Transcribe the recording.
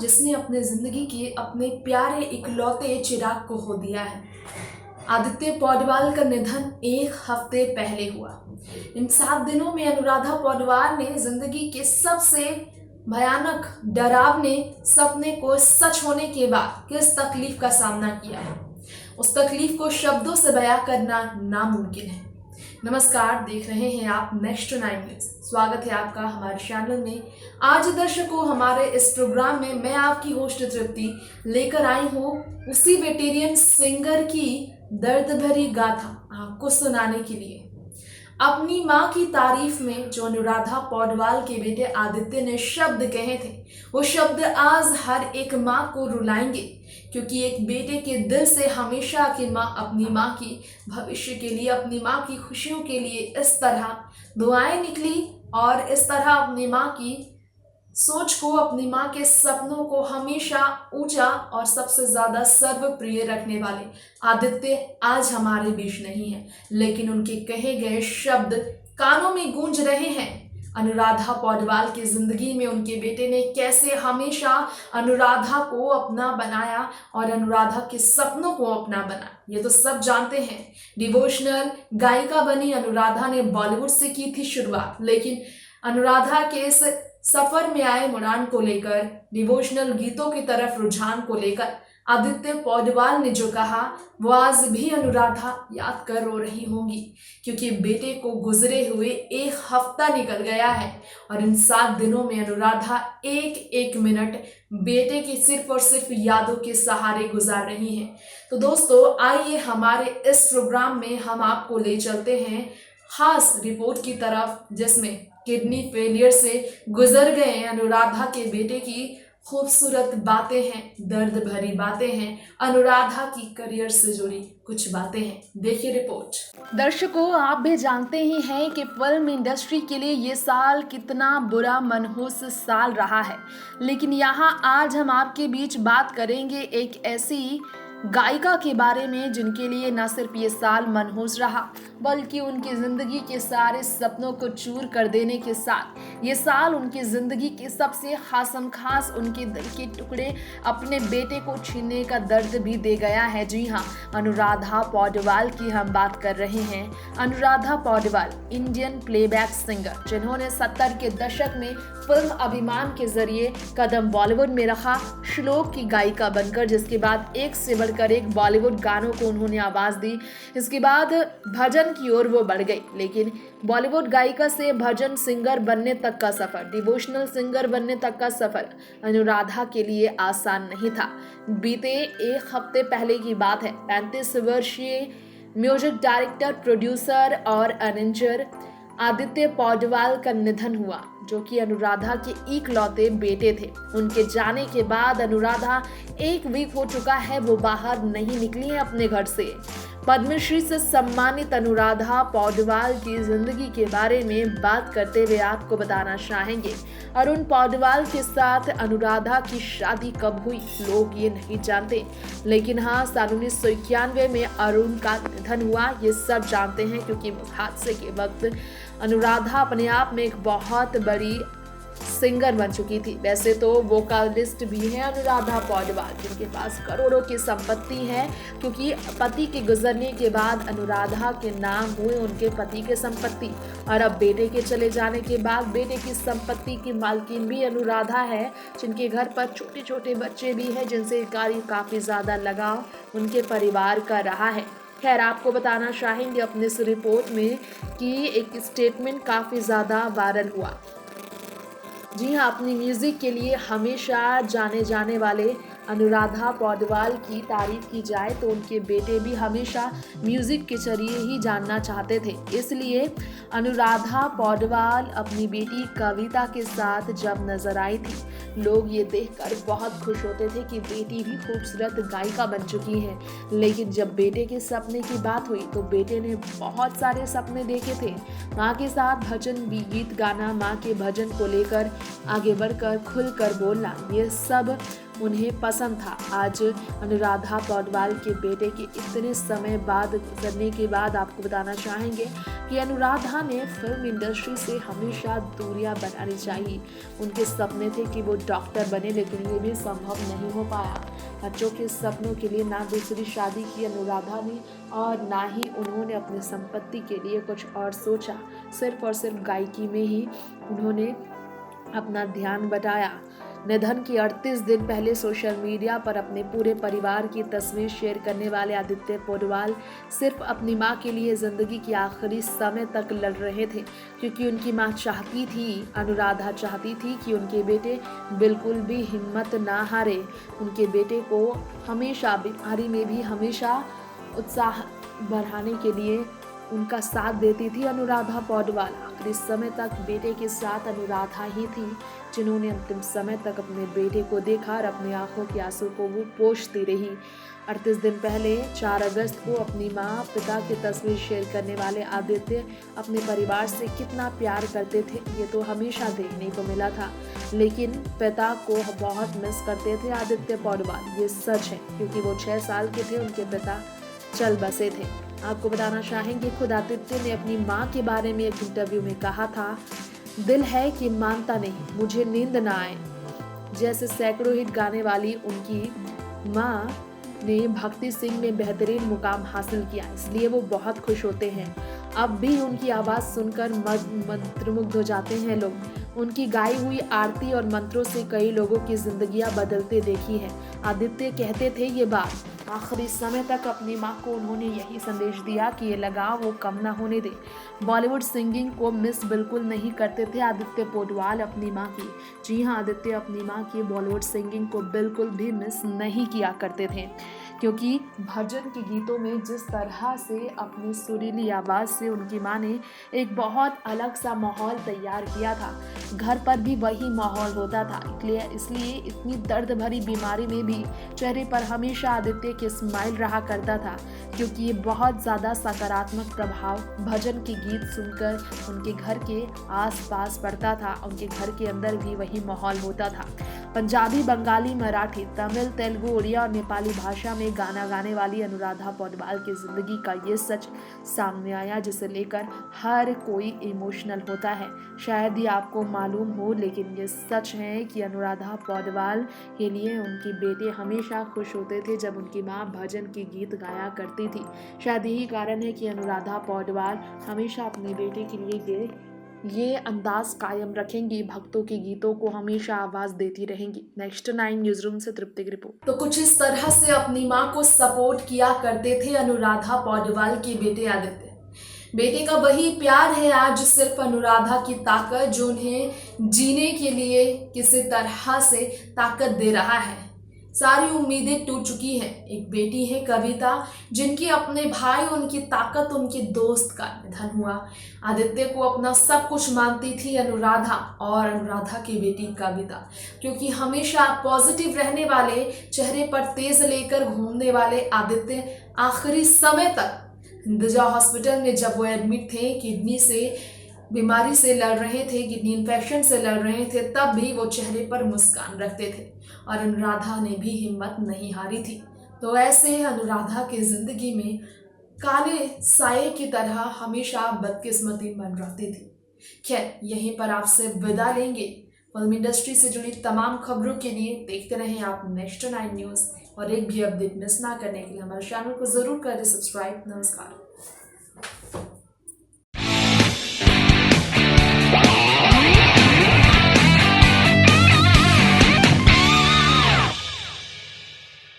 जिसने अपने जिंदगी के अपने प्यारे इकलौते चिराग को खो दिया है। आदित्य पौडवाल का निधन एक हफ्ते पहले हुआ। इन 7 दिनों में अनुराधा पौडवाल ने जिंदगी के सबसे भयानक डरावने सपने को सच होने के बाद किस तकलीफ का सामना किया है, उस तकलीफ को शब्दों से बयां करना नामुमकिन है। नमस्कार, देख रहे हैं आप नेक्स्ट 9 न्यूज। स्वागत है आपका हमारे चैनल में। आज दर्शकों, हमारे इस प्रोग्राम में मैं आपकी होस्ट तृप्ति लेकर आई हूँ उसी वेटेरियन सिंगर की दर्द भरी गाथा आपको सुनाने के लिए। अपनी माँ की तारीफ में जो अनुराधा पौडवाल के बेटे आदित्य ने शब्द कहे थे, वो शब्द आज हर एक माँ को रुलाएंगे, क्योंकि एक बेटे के दिल से हमेशा की माँ अपनी माँ की भविष्य के लिए, अपनी माँ की खुशियों के लिए इस तरह दुआएं निकली और इस तरह अपनी माँ की सोच को, अपनी माँ के सपनों को हमेशा ऊंचा और सबसे ज्यादा सर्वप्रिय रखने वाले आदित्य आज हमारे बीच नहीं है, लेकिन उनके कहे गए शब्द कानों में गूंज रहे हैं। अनुराधा पौडवाल की जिंदगी में उनके बेटे ने कैसे हमेशा अनुराधा को अपना बनाया और अनुराधा के सपनों को अपना बनाया, ये तो सब जानते हैं। डिवोशनल गायिका बनी अनुराधा ने बॉलीवुड से की थी शुरुआत, लेकिन अनुराधा के इस सफर में आए मुड़ान को लेकर, डिवोशनल गीतों की तरफ रुझान को लेकर आदित्य पौडवाल ने जो कहा, वो आज भी अनुराधा याद कर रो रही होंगी, क्योंकि बेटे को गुजरे हुए एक हफ्ता निकल गया है और इन 7 दिनों में अनुराधा एक एक मिनट बेटे की सिर्फ और सिर्फ यादों के सहारे गुजार रही हैं। तो दोस्तों, आइए हमारे इस प्रोग्राम में हम आपको ले चलते हैं खास रिपोर्ट की तरफ, जिसमें किडनी फेलियर से गुजर गए अनुराधा के बेटे की खूबसूरत बातें हैं, दर्द भरी बातें हैं, अनुराधा की करियर से जुड़ी कुछ बातें हैं। देखिए रिपोर्ट। दर्शकों, आप भी जानते ही हैं कि फिल्म इंडस्ट्री के लिए ये साल कितना बुरा मनहूस साल रहा है, लेकिन यहाँ आज हम आपके बीच बात करेंगे एक ऐसी गायिका के बारे में जिनके लिए न सिर्फ ये साल मनहूस रहा, बल्कि उनकी जिंदगी के सारे सपनों को चूर कर देने के साथ ये साल उनकी जिंदगी के सबसे खास उनके दिल के टुकड़े अपने बेटे को छीनने का दर्द भी दे गया है। जी हाँ, अनुराधा पौडवाल की हम बात कर रहे हैं। Anuradha Paudwal Indian playback singer, जिन्होंने 70 के दशक में फिल्म अभिमान के जरिए कदम बॉलीवुड में रखा, श्लोक की गायिका बनकर, जिसके बाद एक से बढ़कर एक बॉलीवुड गानों को उन्होंने आवाज दी। इसके बाद भजन की ओर वो बढ़ गई, लेकिन बॉलीवुड गायिका से भजन सिंगर बनने तक का सफर, डिवोशनल सिंगर बनने तक का सफर अनुराधा के लिए आसान नहीं था। बीते एक हफ्ते पहले की बात है। 35 वर्षीय म्यूजिक डायरेक्टर, प्रोड्यूसर और अरेंजर आदित्य पौडवाल का निधन हुआ, जो कि अनुराधा के इकलौते बेटे थे। उनके जाने के बाद अनुराधा एक वीक हो चुका है वो बाहर नहीं निकली है अपने घर से। पद्मश्री से सम्मानित अनुराधा पौडवाल की जिंदगी के बारे में बात करते हुए आपको बताना चाहेंगे, अरुण पौडवाल के साथ अनुराधा की शादी कब हुई लोग ये नहीं जानते, लेकिन हाँ, साल 1991 में अरुण का निधन हुआ ये सब जानते हैं, क्योंकि हादसे के वक्त अनुराधा अपने आप में एक बहुत बड़ी सिंगर बन चुकी थी। वैसे तो वोकलिस्ट भी है अनुराधा पौडवाल, जिनके पास करोड़ों की संपत्ति है, क्योंकि पति के गुजरने के बाद अनुराधा के नाम हुए उनके पति के संपत्ति, और अब बेटे के चले जाने के बाद बेटे की संपत्ति की मालकिन भी अनुराधा है, जिनके घर पर छोटे छोटे बच्चे भी हैं, जिनसे काफी ज्यादा लगाव उनके परिवार का रहा है। खैर, आपको बताना चाहेंगे अपने इस रिपोर्ट में कि एक स्टेटमेंट काफ़ी ज़्यादा वायरल हुआ। जी हाँ, अपनी म्यूज़िक के लिए हमेशा जाने जाने वाले अनुराधा पौडवाल की तारीफ की जाए तो उनके बेटे भी हमेशा म्यूजिक के जरिए ही जानना चाहते थे। इसलिए अनुराधा पौडवाल अपनी बेटी कविता के साथ जब नजर आई थी, लोग ये देखकर बहुत खुश होते थे कि बेटी भी खूबसूरत गायिका बन चुकी है। लेकिन जब बेटे के सपने की बात हुई तो बेटे ने बहुत सारे सपने देखे थे। माँ के साथ भजन गीत गाना, माँ के भजन को लेकर आगे बढ़कर खुलकर बोलना, ये सब उन्हें पसंद था। आज अनुराधा पौडवाल के बेटे के इतने समय बाद गुजरने के बाद आपको बताना चाहेंगे कि अनुराधा ने फिल्म इंडस्ट्री से हमेशा दूरियां बनानी चाहिए। उनके सपने थे कि वो डॉक्टर बने, लेकिन ये भी संभव नहीं हो पाया। बच्चों के सपनों के लिए ना दूसरी शादी की अनुराधा ने और ना ही उन्होंने अपनी संपत्ति के लिए कुछ और सोचा। सिर्फ और सिर्फ गायकी में ही उन्होंने अपना ध्यान बटाया। निधन के 38 दिन पहले सोशल मीडिया पर अपने पूरे परिवार की तस्वीर शेयर करने वाले आदित्य पौडवाल सिर्फ अपनी मां के लिए जिंदगी के आखिरी समय तक लड़ रहे थे, क्योंकि उनकी मां चाहती थी, अनुराधा चाहती थी कि उनके बेटे बिल्कुल भी हिम्मत ना हारे। उनके बेटे को हमेशा बीमारी में भी हमेशा उत्साह बढ़ाने के लिए उनका साथ देती थी अनुराधा पौडवाल। आखिरी समय तक बेटे के साथ अनुराधा ही थी, जिन्होंने अंतिम समय तक अपने बेटे को देखा और अपनी आंखों के आंसू को वो पोंछती रही। 38 दिन पहले 4 अगस्त को अपनी मां पिता की तस्वीर शेयर करने वाले आदित्य अपने परिवार से कितना प्यार करते थे, ये तो हमेशा देखने को मिला था, लेकिन पिता को बहुत मिस करते थे आदित्य पौडवाल। ये सच है, क्योंकि वो 6 साल के थे, उनके पिता चल बसे थे। आपको बताना चाहेंगे, खुद आदित्य ने अपनी मां के बारे में एक इंटरव्यू में कहा था, दिल है कि मानता नहीं, मुझे नींद ना आए। जैसे सैकड़ों हिट गाने वाली उनकी मां ने भक्ति सिंह में बेहतरीन मुकाम हासिल किया, इसलिए वो बहुत खुश होते हैं। अब भी उनकी आवाज़ सुनकर मंत्रमुग्ध हो जाते हैं लोग। उनकी गाई हुई आरती और मंत्रों से कई लोगों की जिंदगियां बदलते देखी है। आदित्य कहते थे ये बात, आखिरी समय तक अपनी मां को उन्होंने यही संदेश दिया कि ये लगाव वो कम ना होने दे। बॉलीवुड सिंगिंग को मिस बिल्कुल नहीं करते थे आदित्य पौडवाल अपनी मां की। जी हाँ, आदित्य अपनी मां की बॉलीवुड सिंगिंग को बिल्कुल भी मिस नहीं किया करते थे, क्योंकि भजन के गीतों में जिस तरह से अपनी सुरीली आवाज़ से उनकी मां ने एक बहुत अलग सा माहौल तैयार किया था, घर पर भी वही माहौल होता था। इसलिए इतनी दर्द भरी बीमारी में भी चेहरे पर हमेशा आदित्य के स्माइल रहा करता था, क्योंकि ये बहुत ज़्यादा सकारात्मक प्रभाव भजन के गीत सुनकर उनके घर के आसपास पड़ता था। उनके घर के अंदर भी वही माहौल होता था। पंजाबी, बंगाली, मराठी, तमिल, तेलुगु, उड़िया और नेपाली भाषा में गाना गाने वाली अनुराधा पौडवाल की जिंदगी का ये सच सामने आया, जिसे लेकर हर कोई इमोशनल होता है। शायद ही आपको मालूम हो, लेकिन ये सच है कि अनुराधा पौडवाल के लिए उनके बेटे हमेशा खुश होते थे जब उनकी मां भजन के गीत गाया करती थी। शायद यही कारण है कि अनुराधा पौडवाल हमेशा अपने बेटे के लिए ये अंदाज कायम रखेंगी, भक्तों के गीतों को हमेशा आवाज देती रहेंगी। नेक्स्ट 9 न्यूज रूम से तृप्ति की रिपोर्ट। तो कुछ इस तरह से अपनी मां को सपोर्ट किया करते थे अनुराधा पौडवाल के बेटे आदित्य। बेटे का वही प्यार है आज सिर्फ अनुराधा की ताकत, जो उन्हें जीने के लिए किसी तरह से ताकत दे रहा है। सारी उम्मीदें टूट चुकी हैं। एक बेटी है कविता, जिनकी अपने भाई, उनकी ताकत, उनके दोस्त का निधन हुआ। आदित्य को अपना सब कुछ मानती थी अनुराधा, और अनुराधा की बेटी कविता, क्योंकि हमेशा पॉजिटिव रहने वाले, चेहरे पर तेज लेकर घूमने वाले आदित्य आखिरी समय तक हिंदुजा हॉस्पिटल में जब वो एडमिट थे, किडनी से बीमारी से लड़ रहे थे, किडनी इन्फेक्शन से लड़ रहे थे, तब भी वो चेहरे पर मुस्कान रखते थे और अनुराधा ने भी हिम्मत नहीं हारी थी। तो ऐसे अनुराधा की जिंदगी में काले साये की तरह हमेशा बदकिस्मती मंडराती थी। खैर, यहीं पर आपसे विदा लेंगे। फिल्म इंडस्ट्री से जुड़ी तमाम खबरों के लिए देखते रहें आप नेक्स्ट 9 न्यूज़, और एक भी अपडेट मिस ना करने के लिए हमारे चैनल को जरूर करें सब्सक्राइब। नमस्कार।